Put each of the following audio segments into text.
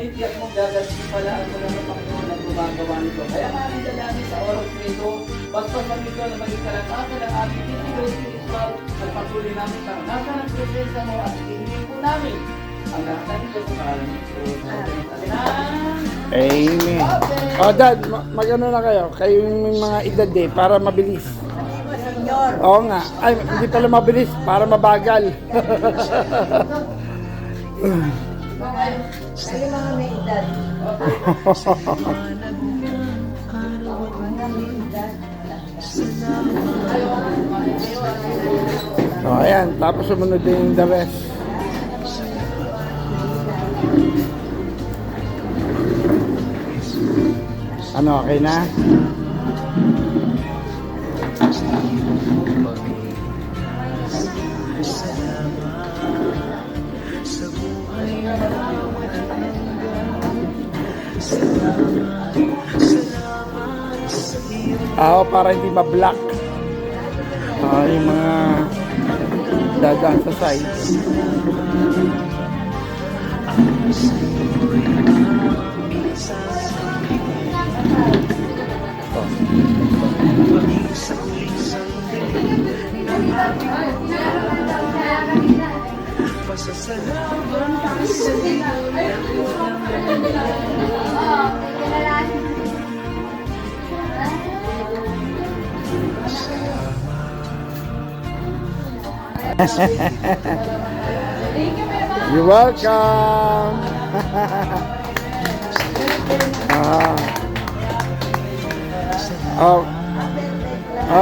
ngunit tiyak mong gaganti pala ako ng Panginoon na gumagawa nito. Kaya maraming dalangin sa oras nito, basta sa nito na maging kalakasan ng aming physical, spiritual, at patuloy namin sa nasa ng presensya mo at hinihin po namin ang lahat ng ito sa pangalan ni Jesus. Amen. O Dad, mag-ano na kayo? Kayo yung mga edad eh, para mabilis. Oo nga. Ay, hindi pala mabilis, para mabagal. Kayo mga may edad. O, ayan. Tapos sumunod din yung the rest. Ano, okay na? Para hindi ma-block yung mga dadaan sa side. You're welcome.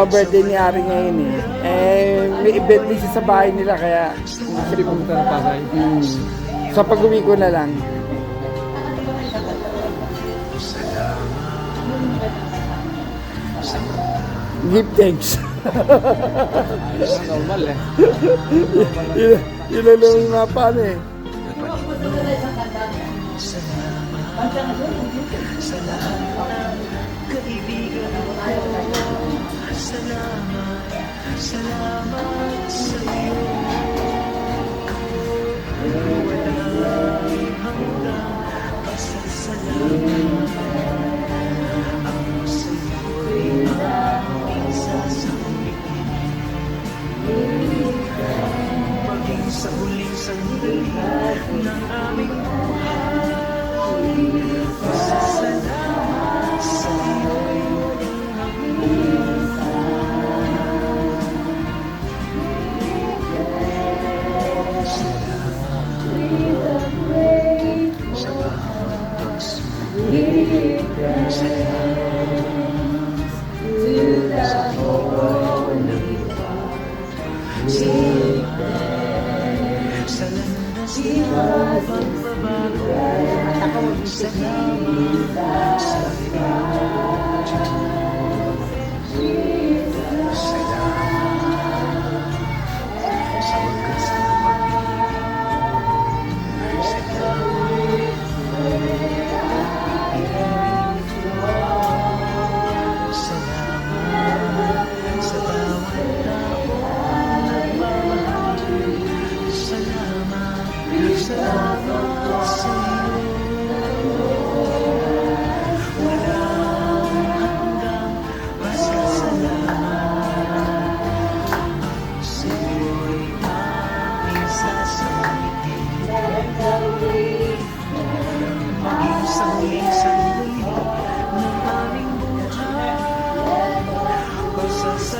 Birthday ni Ari ngayon eh. May event din siya sa bahay nila kaya hindi pumunta ng Pasay. Sa pag-uwi ko na lang. Give thanks. Normal eh. Yun lang yung mga paano eh. Salamat sa iyo. Walang hanggang pasasalamat. Ako sa iyo'y aming sasabihin. Maging sa huling sandali ng aming buhay. Pasasalamat sa iyo'y walang hanggang. Sa